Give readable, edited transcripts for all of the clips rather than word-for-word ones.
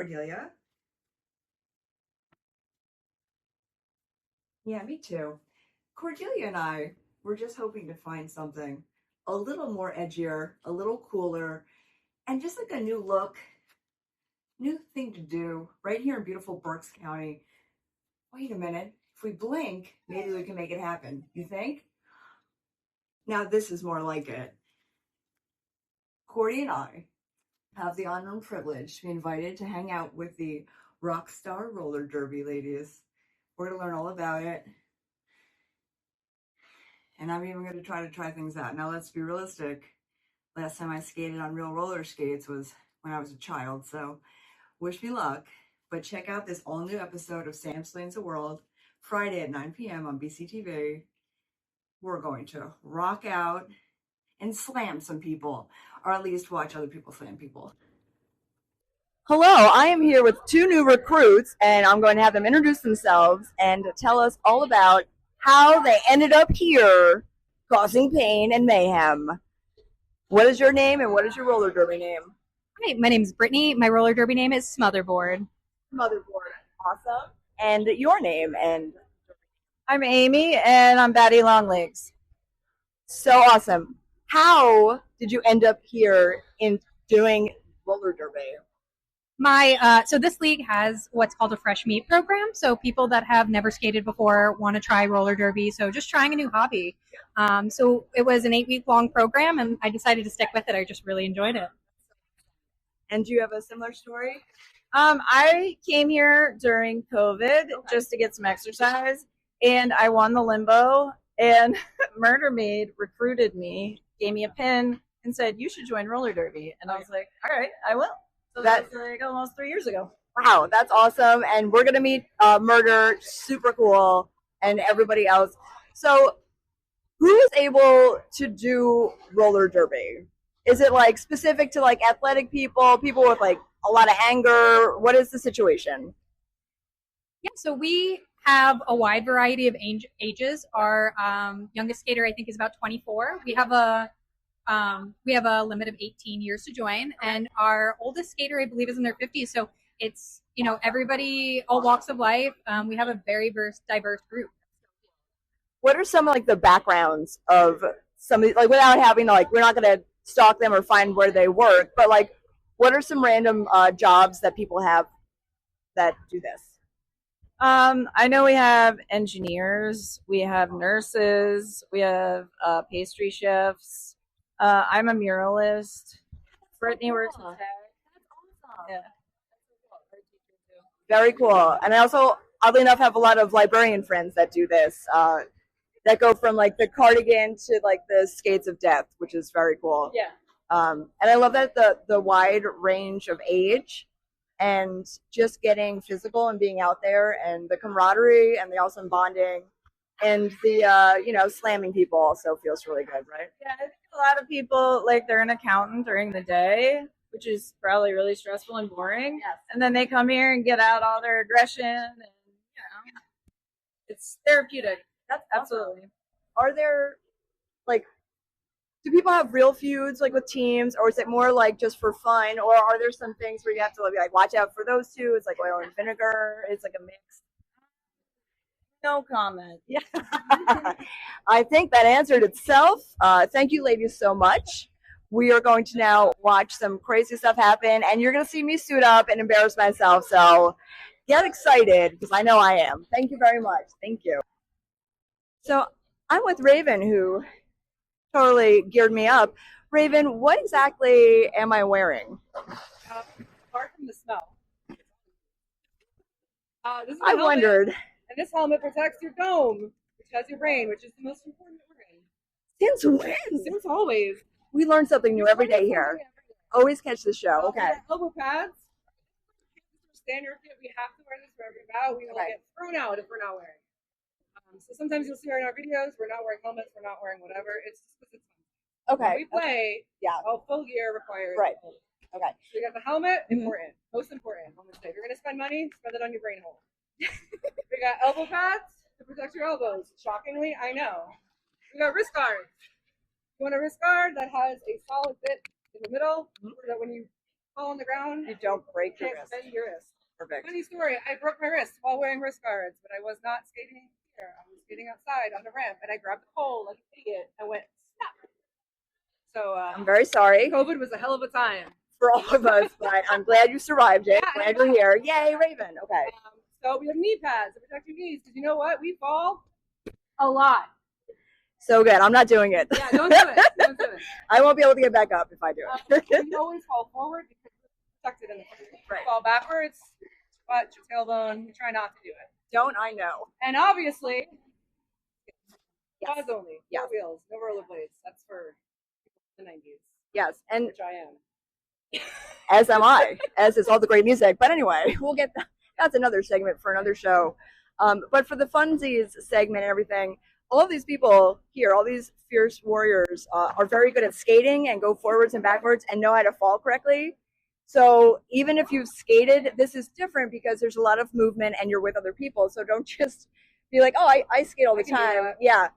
Cordelia. Yeah, me too. Cordelia and I were just hoping to find something a little more edgier, a little cooler, and just like a new look, new thing to do right here in beautiful Berks County. Wait a minute. If we blink, maybe we can make it happen. You think? Now, this is more like it. Cordy and I have the honor and privilege to be invited to hang out with the Rockstar Roller Derby ladies. We're going to learn all about it. And I'm even going to try things out. Now, let's be realistic. Last time I skated on real roller skates was when I was a child. So, wish me luck. But check out this all new episode of Sam Explains the World Friday at 9 p.m. on BCTV. We're going to rock out and slam some people, or at least watch other people slam people. Hello, I am here with two new recruits, and I'm going to have them introduce themselves and tell us all about how they ended up here causing pain and mayhem. What is your name and what is your roller derby name? Hi, my name is Brittany. My roller derby name is Smotherboard. Motherboard. Awesome. And your name and... I'm Amy, and I'm Batty Longlegs. So awesome. How did you end up here in doing roller derby? So this league has what's called a fresh meat program. So people that have never skated before want to try roller derby. So just trying a new hobby. So it was an 8-week long program, and I decided to stick with it. I just really enjoyed it. And do you have a similar story? I came here during COVID just to get some exercise, and I won the limbo, and Murder Maid recruited me, gave me a pin, and said, you should join roller derby. And I was like, all right, I will. So that's like almost 3 years ago. Wow, that's awesome. And we're going to meet Murder, super cool, and everybody else. So who is able to do roller derby? Is it like specific to like athletic people with like a lot of anger? What is the situation? Yeah, so we have a wide variety of ages. Our youngest skater, I think, is about 24. We have a limit of 18 years to join, and our oldest skater, I believe, is in their 50s. So it's, everybody, all walks of life. We have a very diverse group. What are some like the backgrounds of some, like, without having to, like, we're not going to stalk them or find where they work, but like, what are some random jobs that people have that do this? I know we have engineers, we have nurses, we have pastry chefs. I'm a muralist. Brittany works in tech. Yeah. Very cool. And I also, oddly enough, have a lot of librarian friends that do this, that go from like the cardigan to like the skates of death, which is very cool. Yeah. And I love that the wide range of age and just getting physical and being out there, and the camaraderie and the awesome bonding, and the slamming people also feels really good, right? Yeah, I think a lot of people, like, they're an accountant during the day, which is probably really stressful and boring. Yes. And then they come here and get out all their aggression, and it's therapeutic. That's Absolutely. Are there, like, do people have real feuds like with teams, or is it more like just for fun, or are there some things where you have to be like, watch out for those two? It's like oil and vinegar. It's like a mix. No comment. Yeah. I think that answered itself. Thank you, ladies, so much. We are going to now watch some crazy stuff happen, and you're going to see me suit up and embarrass myself. So get excited, because I know I am. Thank you very much. Thank you. So I'm with Raven, who totally geared me up. Raven, what exactly am I wearing? Apart from the smell. I wondered. And this helmet protects your dome, which has your brain, which is the most important organ. Since when? Since always. We learn something new every day here. Always catch the show. Okay. Elbow pads. Standard fit. We have to wear this for every bout. We will get thrown out if we're not wearing. So sometimes you'll see in our videos, we're not wearing helmets, we're not wearing whatever. It's just because it's fun. Okay. When we play, full gear required. Right. Okay. So you got the helmet, important. Most important. Helmet. If you're going to spend money, spend it on your brain hole. We got elbow pads to protect your elbows. Shockingly, I know. We got wrist guards. You want a wrist guard that has a solid bit in the middle, so that when you fall on the ground. You don't break your Can't wrist. bend your wrist. Perfect. Funny story, I broke my wrist while wearing wrist guards, but I was not skating here. I was skating outside on the ramp, and I grabbed the pole like an idiot and went snap. So I'm very sorry COVID was a hell of a time. for all of us, but I'm glad you survived it. Yeah, Glad you're here. Yay, Raven. Okay. So we have knee pads to protect your knees because you know what? We fall a lot. So good. I'm not doing it. Yeah, don't do it. Don't do it. I won't be able to get back up if I do it. You always fall forward because we're protected in the front. Right. You fall backwards, butt, your tailbone. You try not to do it. Don't I know? And obviously, Yes. paws only. Yes. No wheels, no rollerblades. That's for the 90s, Yes. And which I am. as am I, as is all the great music. But anyway, we'll get that's another segment for another show. But for the funsies segment and everything, all of these people here, all these fierce warriors, are very good at skating and go forwards and backwards and know how to fall correctly. So even if you've skated, this is different because there's a lot of movement and you're with other people. So don't just be like, oh, I skate all the I can do time. that. Yeah.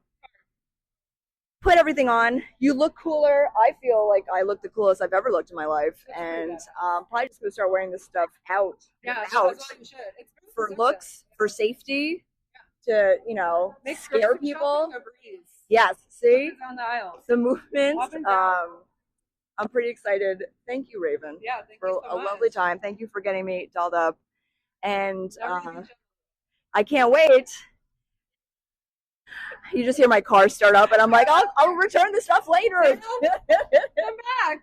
Put everything on. You look cooler. I feel like I look the coolest I've ever looked in my life. That's And pretty probably just going to start wearing this stuff out. Yeah, out that's all you should. It's very for protective. looks, for safety, to, Makes scare grocery people. shopping a breeze. Yes, see? Up and down the aisles. The movement. Up and down. I'm pretty excited. Thank you, Raven, Yeah, thank for you so a much. lovely time. Thank you for getting me dolled up. And Never even checked. I can't wait. You just hear my car start up, and I'm like, I'll return the stuff later. Come back.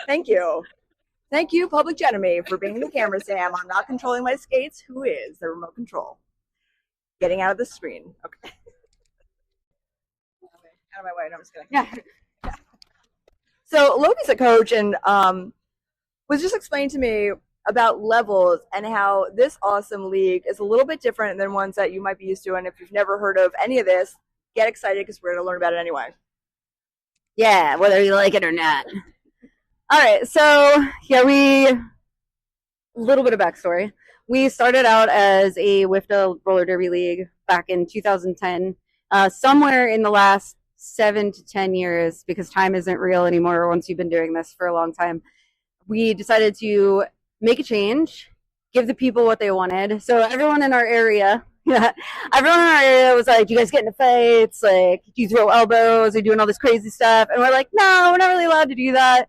Thank you. Thank you, Public Enemy, for being the camera Sam. I'm not controlling my skates. Who is the remote control? Getting out of the screen. Okay. Out of my way. No, I'm just kidding. Yeah. So Loki's a coach and was just explaining to me about levels and how this awesome league is a little bit different than ones that you might be used to. And if you've never heard of any of this, get excited because we're going to learn about it anyway. Yeah, whether you like it or not. All right, so a little bit of backstory. We started out as a WIFTA roller derby league back in 2010. Somewhere in the last 7 to 10 years, because time isn't real anymore once you've been doing this for a long time, we decided to make a change, give the people what they wanted. So everyone in our area, was like, do you guys get into fights? Like, do you throw elbows? Are you doing all this crazy stuff? And we're like, no, we're not really allowed to do that.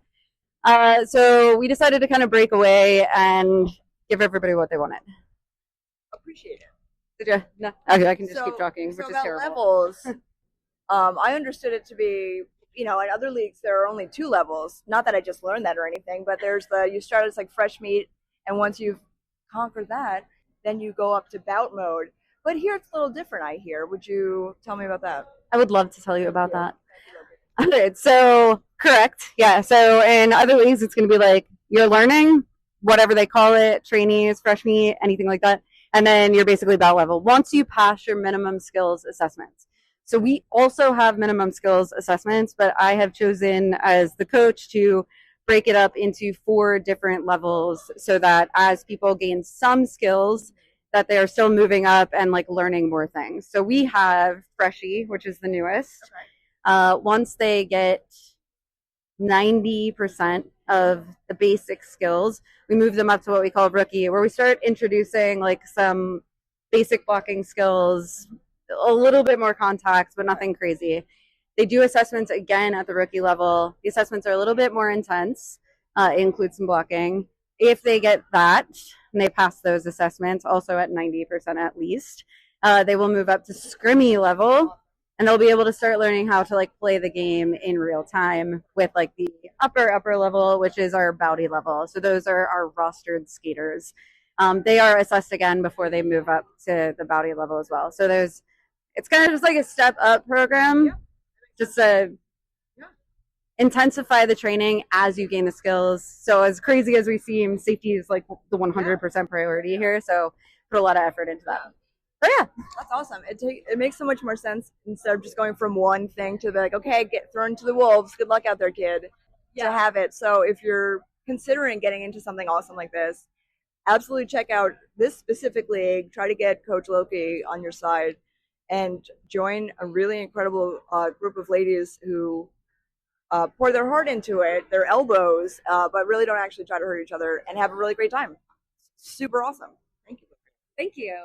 So we decided to kind of break away and give everybody what they wanted. Appreciate it. Did you? No. Okay, I can just keep talking, so which is about terrible. levels, I understood it to be, in other leagues there are only 2 levels. Not that I just learned that or anything, but there's you start as like fresh meat, and once you've conquered that, then you go up to bout mode. But here it's a little different, I hear. Would you tell me about that? I would love to tell you about that. All right, so correct. Yeah, so in other leagues, it's going to be like you're learning, whatever they call it, trainees, fresh meat, anything like that. And then you're basically bout level once you pass your minimum skills assessments. So we also have minimum skills assessments, but I have chosen as the coach to break it up into 4 different levels so that as people gain some skills, that they are still moving up and like learning more things. So we have Freshie, which is the newest. Okay. Once they get 90% of the basic skills, we move them up to what we call Rookie, where we start introducing like some basic blocking skills, a little bit more contacts, but nothing crazy. They do assessments again at the Rookie level. The assessments are a little bit more intense, include some blocking. If they get that and they pass those assessments, also at 90% at least, they will move up to Scrimmy level, and they'll be able to start learning how to like play the game in real time with like the upper level, which is our Bowdy level. So those are our rostered skaters. They are assessed again before they move up to the Bowdy level as well. So it's kind of just like a step up program, just to intensify the training as you gain the skills. So as crazy as we seem, safety is like the 100% priority here. So put a lot of effort into that. But yeah, That's awesome. It makes so much more sense instead of just going from one thing to be like, okay, get thrown to the wolves. Good luck out there, kid. To have it. So if you're considering getting into something awesome like this, absolutely check out this specific league. Try to get Coach Loki on your side and join a really incredible group of ladies who pour their heart into it, their elbows, but really don't actually try to hurt each other and have a really great time. Super awesome. Thank you. Thank you.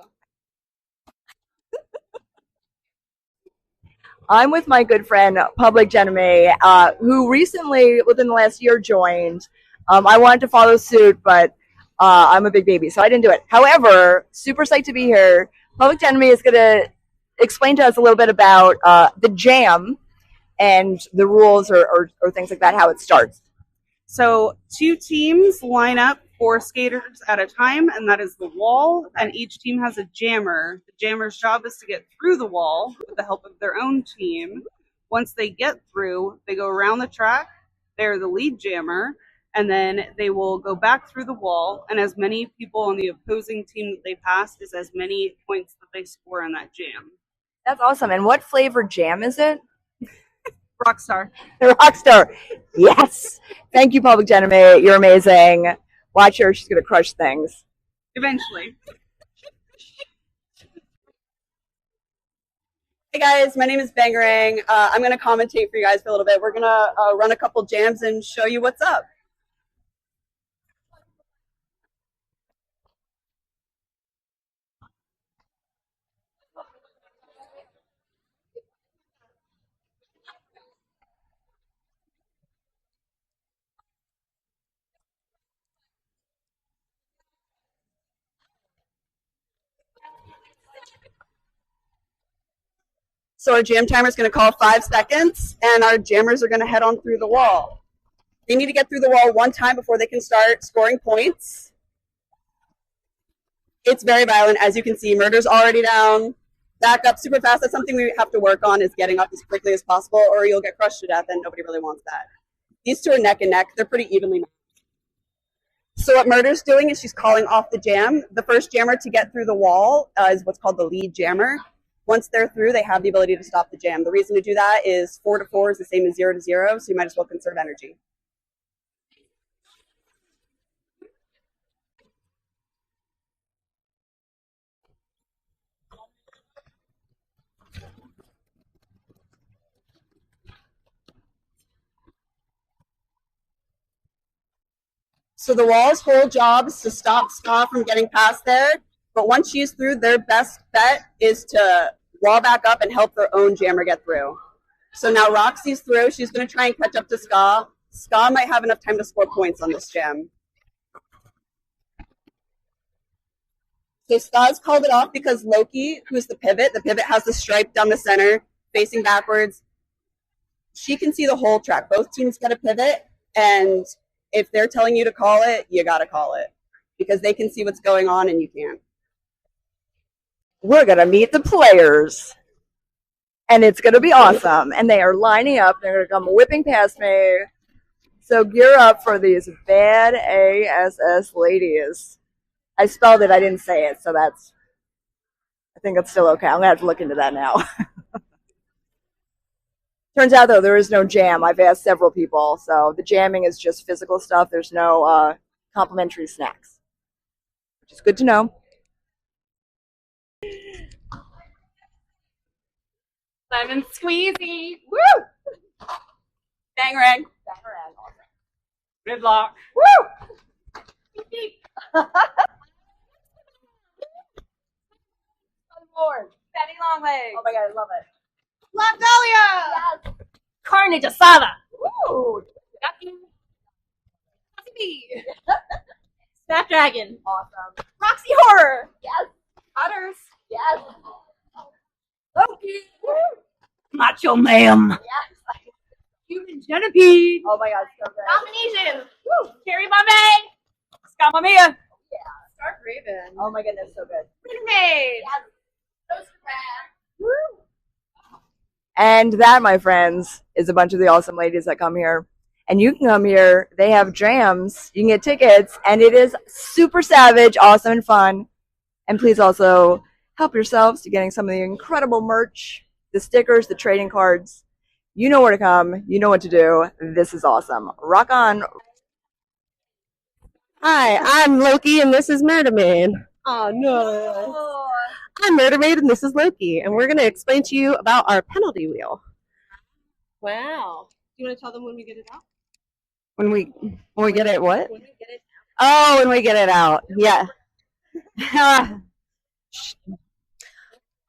I'm with my good friend, Public Enemy, who recently, within the last year, joined. I wanted to follow suit, but I'm a big baby, so I didn't do it. However, super psyched to be here. Public Enemy is going to explain to us a little bit about the jam and the rules or things like that, how it starts. So 2 teams line up 4 skaters at a time, and that is the wall, and each team has a jammer. The jammer's job is to get through the wall with the help of their own team. Once they get through, they go around the track. They're the lead jammer, and then they will go back through the wall, and as many people on the opposing team that they pass is as many points that they score on that jam. That's awesome. And what flavor jam is it? Rockstar. Rockstar. Yes. Thank you, Public Enemy. You're amazing. Watch her. She's going to crush things. Eventually. Hey guys, my name is Bangarang. I'm going to commentate for you guys for a little bit. We're going to run a couple jams and show you what's up. So our jam timer is going to call 5 seconds, and our jammers are going to head on through the wall. They need to get through the wall 1 time before they can start scoring points. It's very violent, as you can see. Murder's already down. Back up super fast. That's something we have to work on, is getting up as quickly as possible, or you'll get crushed to death, and nobody really wants that. These 2 are neck and neck. They're pretty evenly matched. So what Murder's doing is she's calling off the jam. The first jammer to get through the wall is what's called the lead jammer. Once they're through, they have the ability to stop the jam. The reason to do that is 4 to 4 is the same as 0 to 0, so you might as well conserve energy. So the wall's whole job is to stop Ska from getting past there, but once she's through, their best bet is to wall back up and help their own jammer get through. So now Roxy's through. She's going to try and catch up to Ska. Ska might have enough time to score points on this jam. So Ska's called it off because Loki, who's the pivot has the stripe down the center, facing backwards. She can see the whole track. Both teams get a pivot, and if they're telling you to call it, you got to call it, because they can see what's going on and you can't. We're going to meet the players, and it's going to be awesome. And they are lining up. They're going to come whipping past me. So gear up for these bad ASS ladies. I spelled it. I didn't say it, so I think it's still okay. I'm going to have to look into that now. Turns out, though, there is no jam. I've asked several people. So the jamming is just physical stuff. There's no complimentary snacks, which is good to know. Lemon squeezy. Woo! Bangarang. Gridlock. Woo! Beep, beep. Fatty long legs. Oh my god, I love it. Black Dahlia. Yes. Carnage asada. Woo! Ducky. Bee. Snapdragon. Awesome. Roxy Horror. Yes. Otters. Yes. Loki. Macho Ma'am. Yes. Human Centipede. Oh my god, so good. Domination. Woo. Carrie Bombay. Scott Mamiya. Stark Raven. Oh my goodness, so good. Renegade. Woo! And that, my friends, is a bunch of the awesome ladies that come here. And you can come here. They have jams. You can get tickets. And it is super savage, awesome, and fun. And please also help yourselves to getting some of the incredible merch, the stickers, the trading cards. You know where to come. You know what to do. This is awesome. Rock on. Hi, I'm Loki, and this is Murder Maid. Oh, no. I'm Murder Maid, and this is Loki, and we're going to explain to you about our penalty wheel. Wow. you want to tell them when we get it out? When we get it what? When we get it. Oh, when we get it out. Yeah.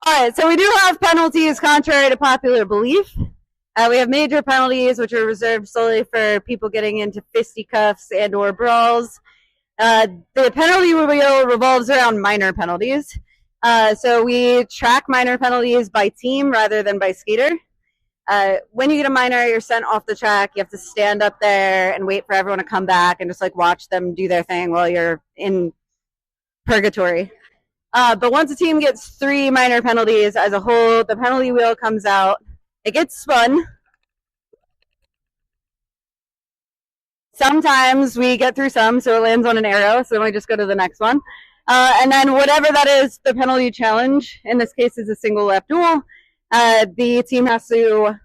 All right, so we do have penalties contrary to popular belief. We have major penalties, which are reserved solely for people getting into fisticuffs and or brawls. The penalty wheel revolves around minor penalties. So we track minor penalties by team rather than by skater. When you get a minor, you're sent off the track. You have to stand up there and wait for everyone to come back and just like watch them do their thing while you're in purgatory. But once a team gets 3 minor penalties as a whole, the penalty wheel comes out. It gets spun. Sometimes we get through some, so it lands on an arrow, so then we just go to the next one. And then whatever that is, the penalty challenge, in this case is a single lap duel. The team has to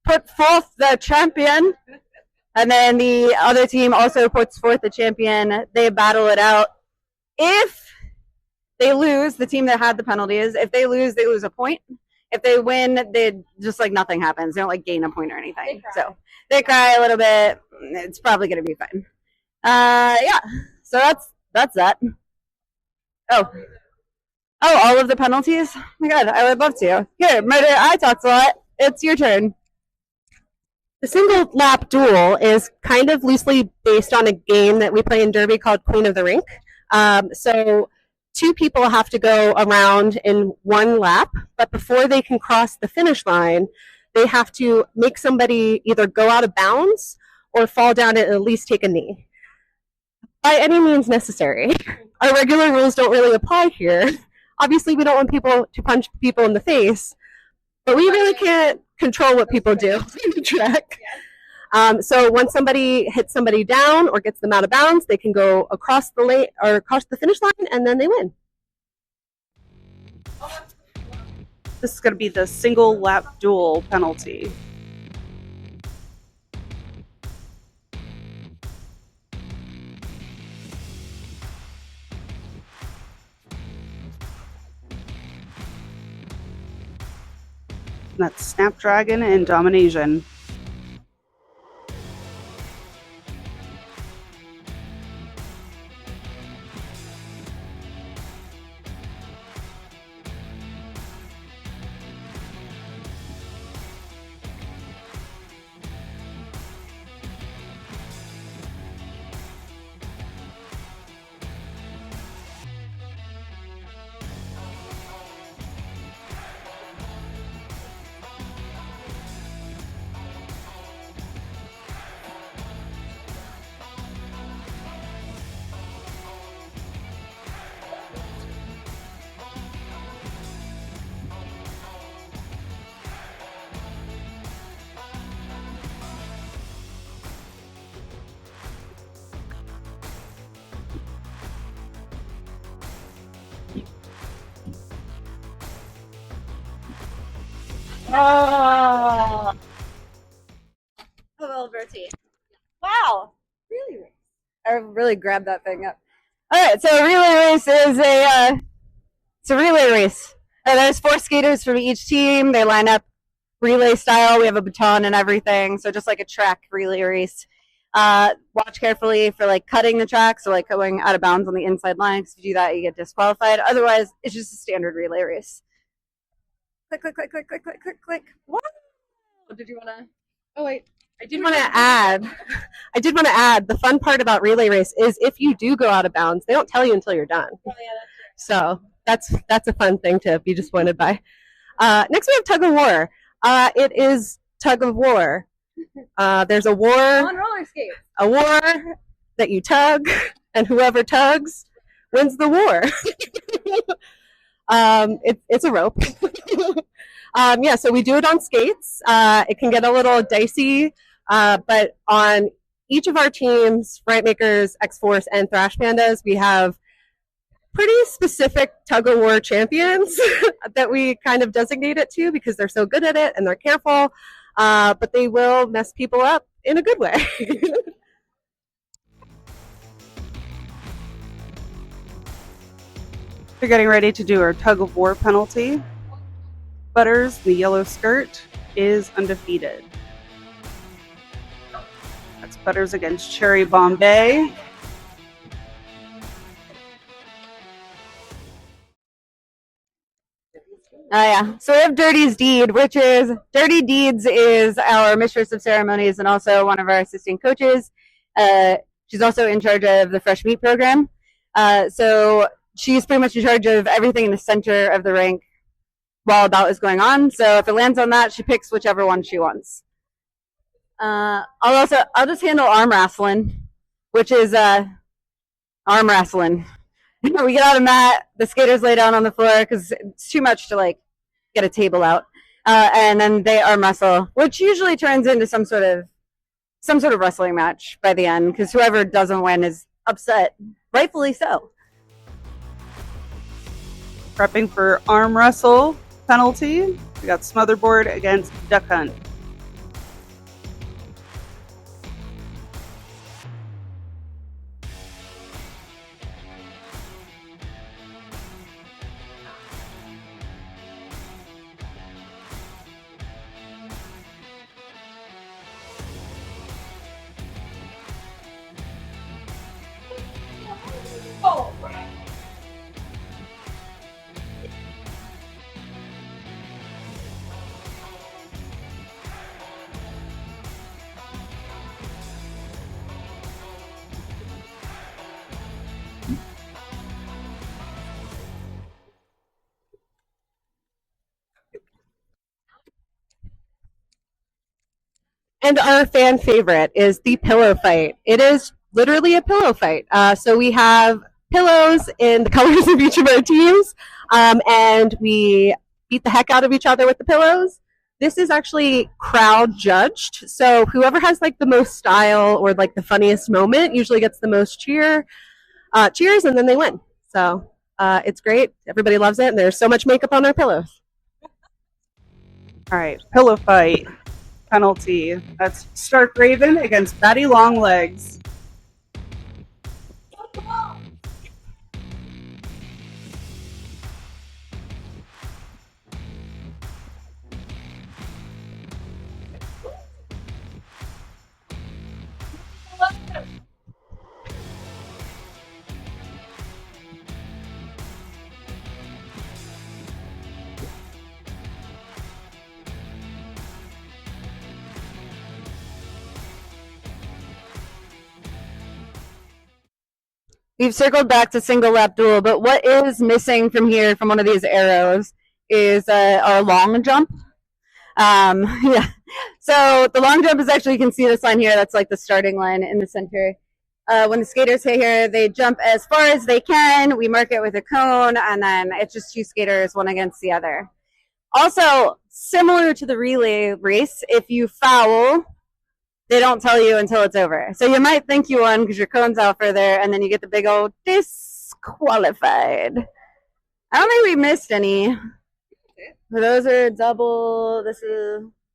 put forth the champion, and then the other team also puts forth the champion. They battle it out. If they lose, the team that had the penalties, if they lose a point. If they win, they just like nothing happens. They don't like gain a point or anything. So they cry a little bit. It's probably gonna be fine. Yeah. So that's that. Oh, all of the penalties? Oh my God, I would love to. Here, Murder, I talked a lot. It's your turn. The single lap duel is kind of loosely based on a game that we play in Derby called Queen of the Rink. So 2 people have to go around in 1 lap, but before they can cross the finish line, they have to make somebody either go out of bounds or fall down and at least take a knee. By any means necessary. Our regular rules don't really apply here. Obviously, we don't want people to punch people in the face, but we really can't control what people do in the track. So when somebody hits somebody down or gets them out of bounds, they can go across the lane or across the finish line, and then they win. This is going to be the single lap duel penalty. That's Snapdragon and Domination. Oh, Alberti. Wow. Really? I really grabbed that thing up. All right, so a relay race is it's a relay race. There's 4 skaters from each team. They line up relay style. We have a baton and everything, so just like a track relay race. Watch carefully for like cutting the track, so like going out of bounds on the inside line. If you do that, you get disqualified. Otherwise, it's just a standard relay race. Click, click, click, click, click, click, click, click. What? Did you want to? Oh, wait. I did want to add, the fun part about relay race is if you do go out of bounds, they don't tell you until you're done. Oh, yeah, so that's a fun thing to be disappointed by. Next we have tug of war. It is tug of war. There's a war On roller skates. A war that you tug, and whoever tugs wins the war. It's a rope. Yeah, so we do it on skates. It can get a little dicey, but on each of our teams, Right Makers, X-Force, and Thrash Pandas, we have pretty specific tug-of-war champions that we kind of designate it to because they're so good at it and they're careful, but they will mess people up in a good way. We're getting ready to do our tug-of-war penalty. Butters, the yellow skirt, is undefeated. Butters against Cherry Bombay. Oh yeah. So we have Dirty's Deed, which is Dirty Deeds is our mistress of ceremonies and also one of our assistant coaches. She's also in charge of the fresh meat program. So she's pretty much in charge of everything in the center of the rink while a bout is going on. So if it lands on that, she picks whichever one she wants. I'll just handle arm wrestling, which is arm wrestling. We get out of mat, the skaters lay down on the floor because it's too much to like get a table out, and then they arm wrestle, which usually turns into some sort of wrestling match by the end because whoever doesn't win is upset, rightfully so. Prepping for arm wrestle penalty. We got smotherboard against duck hunt. And our fan favorite is the pillow fight. It is literally a pillow fight. So we have pillows in the colors of each of our teams, and we beat the heck out of each other with the pillows. This is actually crowd judged. So whoever has like the most style or like the funniest moment usually gets the most cheers, and then they win. So it's great. Everybody loves it, and there's so much makeup on our pillows. All right, pillow fight penalty. That's Stark Raven against Fatty Longlegs. We've circled back to single lap duel, but what is missing from here, from one of these arrows, is our long jump. Yeah. So the long jump is actually, you can see this line here, that's like the starting line in the center. When the skaters hit here, they jump as far as they can. We mark it with a cone, and then it's just two skaters, one against the other. Also, similar to the relay race, if you foul, they don't tell you until it's over. So you might think you won because your cone's out further, and then you get the big old disqualified. I don't think we missed any. Those are double.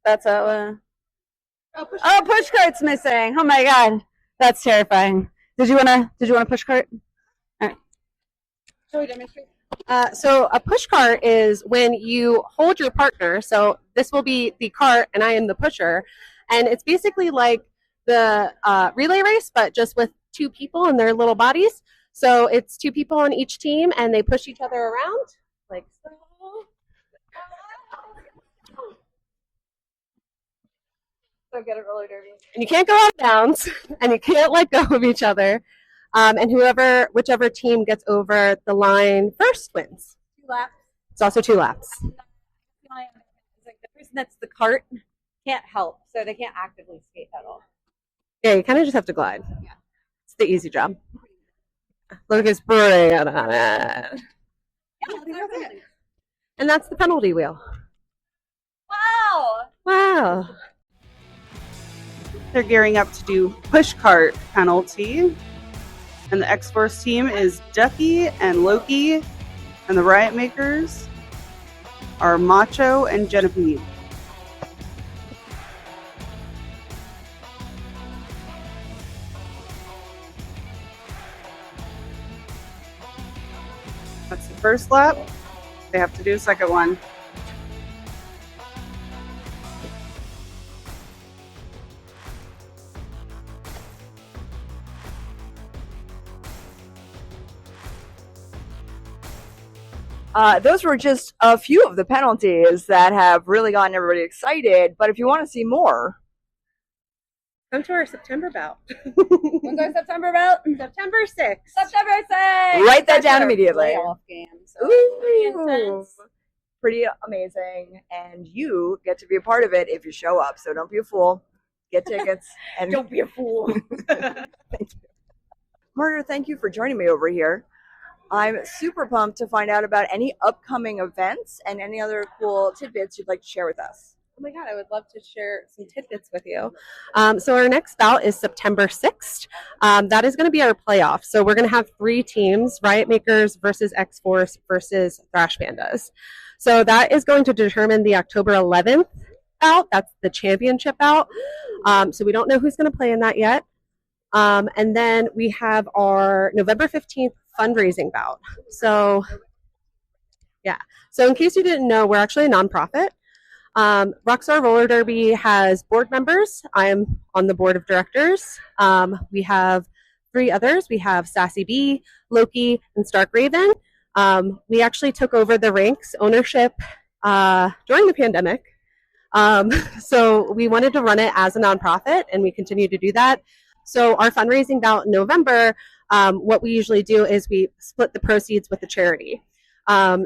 That's how. Oh, push cart's missing. Oh my god, that's terrifying. Did you wanna push cart? All right. Shall we demonstrate? So a push cart is when you hold your partner. So this will be the cart, and I am the pusher. And it's basically like the relay race, but just with two people and their little bodies. So it's two people on each team, and they push each other around, like so. So get a roller derby. And you can't go out of bounds, and you can't let go of each other. And whichever team gets over the line first wins. 2 laps. It's also 2 laps. It's like the person that's the cart can't help, so they can't actively skate at all. Yeah, you kind of just have to glide. Yeah. It's the easy job. Look, it's brilliant on it. Yeah, and that's the penalty wheel. wow. Wow. They're gearing up to do push cart penalty. And the X-Force team is Ducky and Loki. And the Riot Makers are Macho and Genevieve. That's the first lap. They have to do a second one. Those were just a few of the penalties that have really gotten everybody excited. But if you want to see more, come to our September bout. When's our September bout? September 6th. September 6th. write that down immediately. Playoff game. So Ooh, pretty intense. pretty amazing, and you get to be a part of it if you show up. So don't be a fool. Get tickets and Don't be a fool. Thank you. Murder, thank you for joining me over here. I'm super pumped to find out about any upcoming events and any other cool tidbits you'd like to share with us. Oh my God, I would love to share some tidbits with you. So our next bout is September 6th. That is going to be our playoff. So we're going to have 3 teams, Riot Makers versus X-Force versus Thrash Pandas. So that is going to determine the October 11th bout. That's the championship bout. So we don't know who's going to play in that yet. And then we have our November 15th fundraising bout. So yeah. So in case you didn't know, we're actually a nonprofit. Rockstar Roller Derby has board members. I am on the board of directors. We have 3 others. We have Sassy Bee, Loki, and Stark Raven. We actually took over the rinks ownership during the pandemic. So we wanted to run it as a nonprofit, and we continue to do that. So our fundraising bout in November, what we usually do is we split the proceeds with the charity.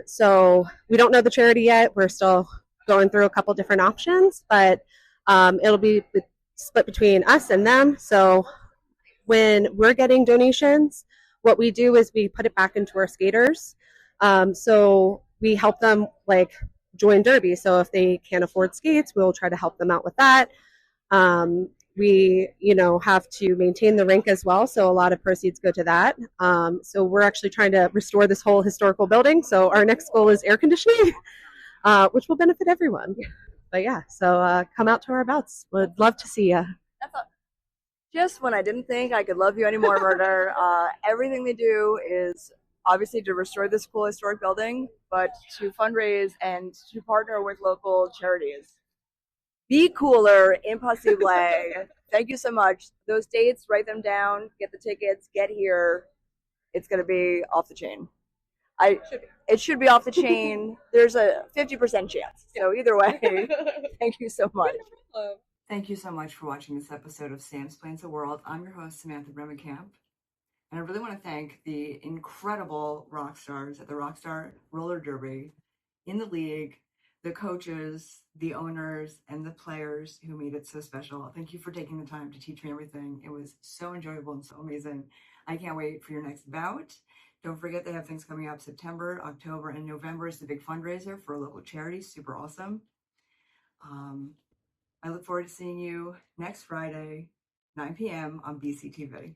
So we don't know the charity yet. We're still going through a couple different options, but it'll be split between us and them. So when we're getting donations, what we do is we put it back into our skaters. So we help them like join Derby. So if they can't afford skates, we'll try to help them out with that. We, have to maintain the rink as well. So a lot of proceeds go to that. So we're actually trying to restore this whole historical building. So our next goal is air conditioning, which will benefit everyone. But yeah, so come out to our bouts. Would love to see you. Just when I didn't think I could love you anymore, Murder, everything they do is obviously to restore this cool historic building, but to fundraise and to partner with local charities. Be cooler, impossible. Thank you so much. Those dates, write them down, get the tickets, get here. It's going to be off the chain. It should be off the chain. There's a 50% chance. So either way, thank you so much. Thank you so much for watching this episode of Sam Explains the World. I'm your host, Samantha Bremenkamp. And I really want to thank the incredible rock stars at the Rockstar Roller Derby in the league, the coaches, the owners, and the players who made it so special. Thank you for taking the time to teach me everything. It was so enjoyable and so amazing. I can't wait for your next bout. Don't forget they have things coming up September, October, and November is the big fundraiser for a local charity. Super awesome. I look forward to seeing you next Friday, 9 p.m. on BCTV.